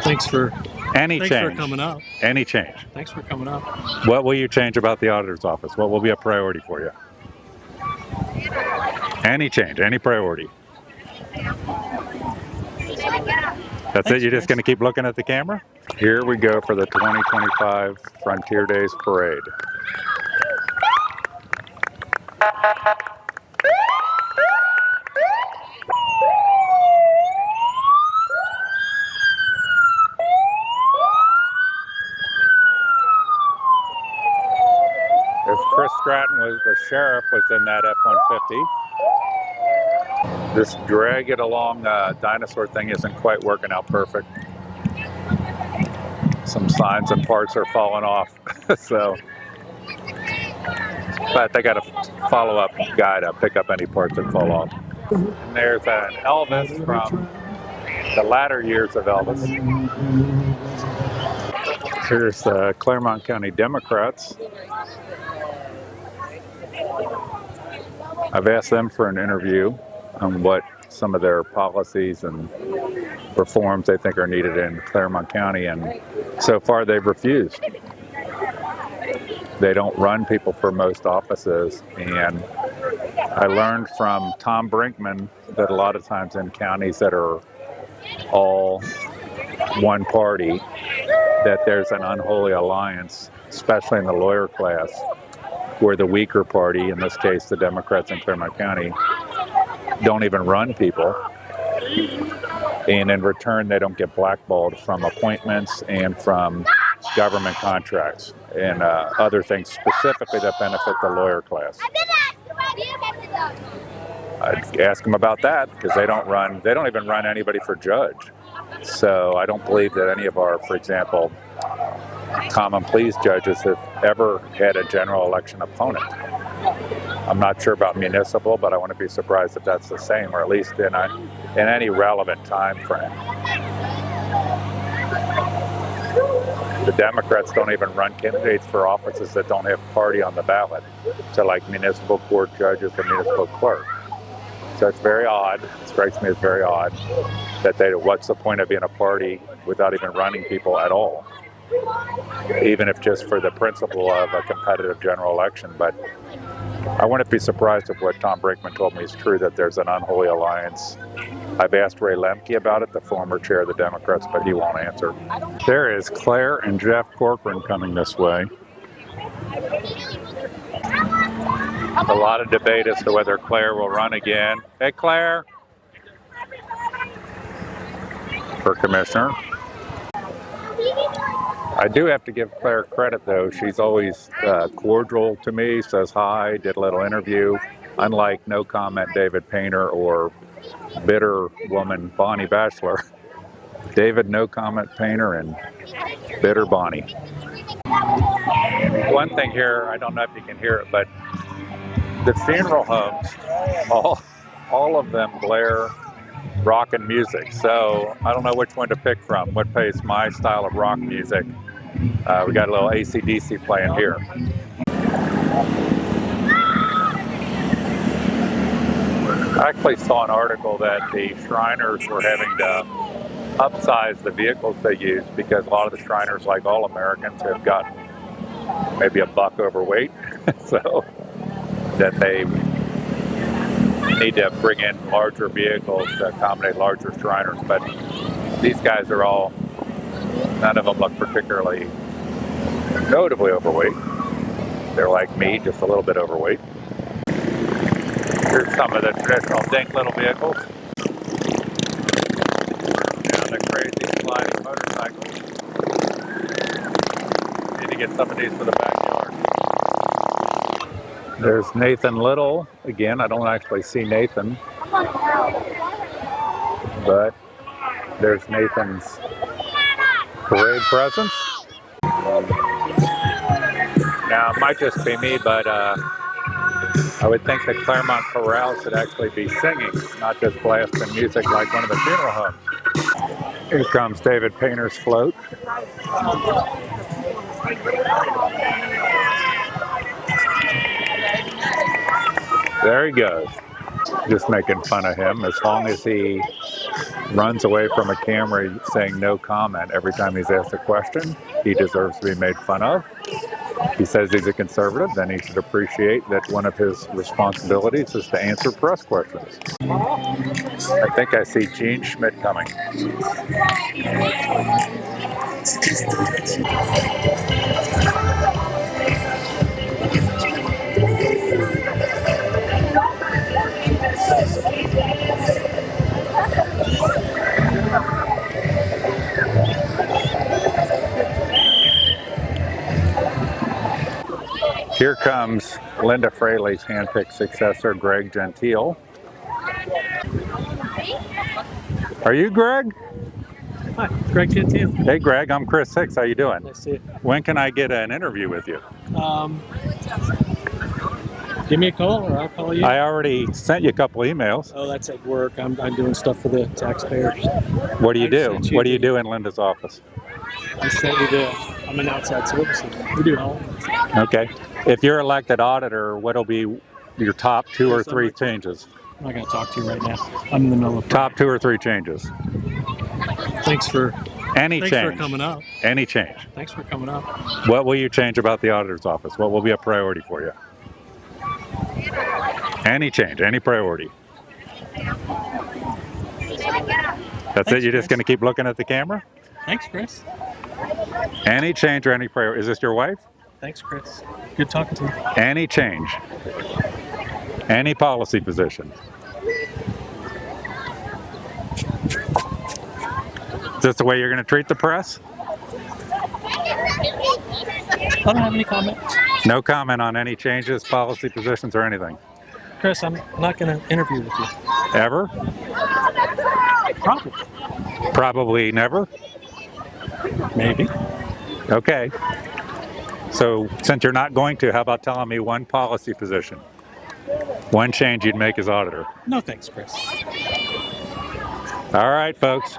Thanks for coming up. Any change. Thanks for coming up. What will you change about the auditor's office? What will be a priority for you? Any change, any priority. That's it? You're just going to keep looking at the camera? Here we go for the 2025 Frontier Days Parade. If Chris Stratton was the sheriff, was in that F-150. This drag it along dinosaur thing isn't quite working out perfect. Some signs and parts are falling off. So, but they got a follow-up guy to pick up any parts that fall off. And there's an Elvis from the latter years of Elvis. Here's the Clermont County Democrats. I've asked them for an interview on what some of their policies and reforms they think are needed in Clermont County, and so far they've refused. They don't run people for most offices, and I learned from Tom Brinkman that a lot of times in counties that are all one party, that there's an unholy alliance, especially in the lawyer class, where the weaker party, in this case the Democrats in Clermont County, don't even run people, and in return they don't get blackballed from appointments and from government contracts and other things specifically that benefit the lawyer class. I'd ask them about that, because they don't even run anybody for judge. So I don't believe that any of our, for example, common pleas judges have ever had a general election opponent. I'm not sure about municipal, but I wouldn't be surprised if that's the same, or at least in any relevant time frame. The Democrats don't even run candidates for offices that don't have party on the ballot, so like municipal court judges or municipal clerk. So it's very odd, it strikes me as very odd, that what's the point of being a party without even running people at all? Even if just for the principle of a competitive general election. But I wouldn't be surprised if what Tom Brinkman told me is true, that there's an unholy alliance. I've asked Ray Lemke about it, the former chair of the Democrats, but he won't answer. There is Claire and Jeff Corcoran coming this way. A lot of debate as to whether Claire will run again. Hey, Claire! For commissioner. I do have to give Claire credit, though. She's always cordial to me, says hi, did a little interview, unlike no comment David Painter or bitter woman Bonnie Batchelor. David no comment Painter and bitter Bonnie. One thing here, I don't know if you can hear it, but the funeral homes, all of them blare rock and music. So I don't know which one to pick from, what plays my style of rock music. We got a little AC/DC playing here. I actually saw an article that the Shriners were having to upsize the vehicles they use, because a lot of the Shriners, like all Americans, have gotten maybe a buck overweight. So that they need to bring in larger vehicles to accommodate larger Shriners. But these guys are all, none of them look particularly notably overweight. They're like me, just a little bit overweight. Here's some of the traditional dink little vehicles. And the crazy sliding motorcycles. Need to get some of these for the backyard. There's Nathan Little. Again, I don't actually see Nathan. But there's Nathan's parade presence. Now, it might just be me, but I would think the Clermont Chorale should actually be singing, not just blasting music like one of the funeral homes. Here comes David Painter's float. There he goes. just making fun of him. As long as he runs away from a camera saying no comment every time he's asked a question, he deserves to be made fun of. He says he's a conservative, then he should appreciate that one of his responsibilities is to answer press questions. I think I see Gene Schmidt coming. Here comes Linda Fraley's handpicked successor, Greg Gentile. Are you Greg? Hi, Greg Gentile. Hey Greg, I'm Chris Hicks. How you doing? Nice to see you. When can I get an interview with you? Give me a call or I'll call you. I already sent you a couple emails. Oh, that's at work. I'm doing stuff for the taxpayers. What do you do? What do you do in Linda's office? I sent you I'm an outside service. We do all. Okay. If you're elected auditor, what'll be your top 2 or 3 changes? I'm not going to talk to you right now. I'm in the middle of top 2 or 3 changes. Thanks for coming up. Any change. Thanks for coming up. What will you change about the auditor's office? What will be a priority for you? Any change, any priority. That's it? You're just going to keep looking at the camera? Thanks, Chris. Any change or any priority? Is this your wife? Thanks, Chris. Good talking to you. Any change. Any policy position. Is this the way you're going to treat the press? I don't have any comment. No comment on any changes, policy positions, or anything? Chris, I'm not going to interview with you. Ever? Probably. Probably never? Maybe. Okay. So since you're not going to, how about telling me one policy position? One change you'd make as auditor? No thanks, Chris. All right, folks.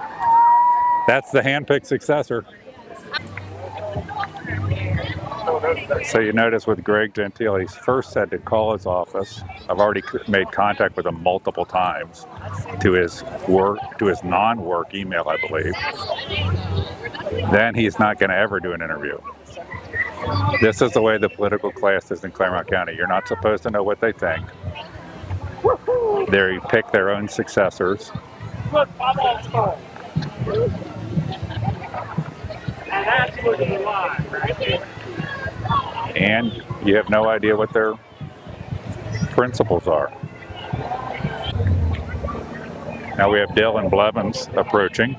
That's the handpicked successor. So you notice with Greg Gentile, he first said to call his office. I've already made contact with him multiple times to his non-work email, I believe. Then he's not going to ever do an interview. This is the way the political class is in Clermont County. You're not supposed to know what they think. They pick their own successors. And you have no idea what their principles are. Now we have Dylan Blevins approaching.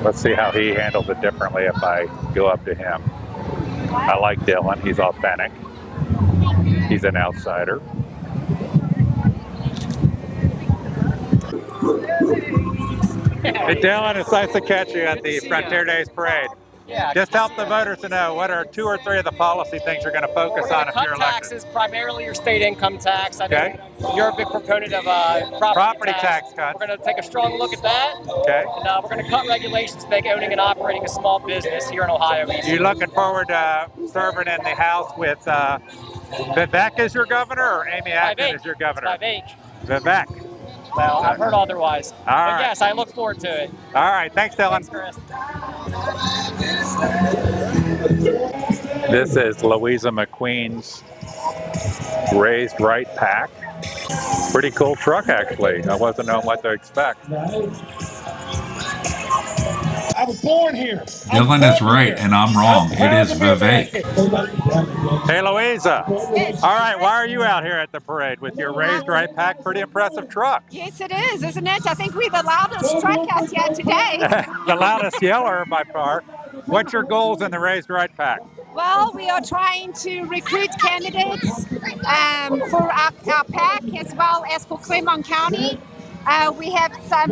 Let's see how he handles it differently if I go up to him. I like Dylan. He's authentic. He's an outsider. Hey Dylan, it's nice to catch you at the Frontier Days Parade. Yeah, just help the voters to know what are 2 or 3 of the policy things you're going to focus on if you're elected. Taxes, primarily your state income tax. I know you're a big proponent of property tax cuts. We're going to take a strong look at that. Okay. And we're going to cut regulations to make owning and operating a small business here in Ohio easy. You looking forward to serving in the House with Vivek as your governor or Amy Acton as your governor? Vivek. Vivek. Well, I've heard otherwise. All right. But yes, I look forward to it. All right. Thanks, Dylan. Thanks, Chris. This is Louisa McQueen's Raised Right pack. Pretty cool truck, actually. I wasn't knowing what to expect. I was born here. Dylan is right, and I'm wrong. It is Vivek. Hey, Louisa. All right, why are you out here at the parade with your Raised Right pack? Pretty impressive truck. Yes, it is, isn't it? I think we're the loudest truck out here today. The loudest yeller by far. What's your goals in the Raised Right pack? Well, we are trying to recruit candidates for our pack as well as for Clermont County. We have some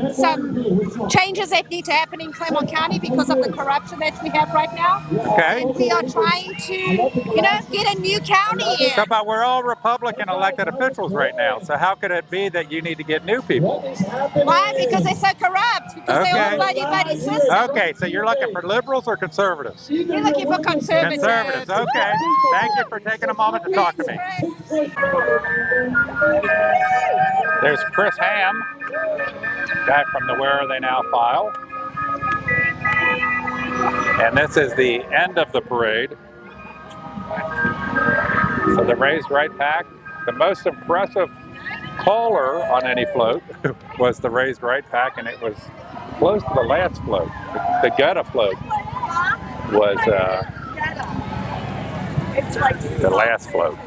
changes that need to happen in Clermont County because of the corruption that we have right now. Okay. And we are trying to, get a new county So, in. but we're all Republican elected officials right now. So how could it be that you need to get new people? Why? Because they're so corrupt. Because they're all buddy system. Okay, so you're looking for liberals or conservatives? We're looking for conservatives. Conservatives, okay. Thank you for taking a moment to talk to me. There's Chris Ham, guy from the Where Are They Now file. And this is the end of the parade. So the raised right pack, the most impressive caller on any float was the raised right pack, and it was close to the last float. The gutta float was the last float.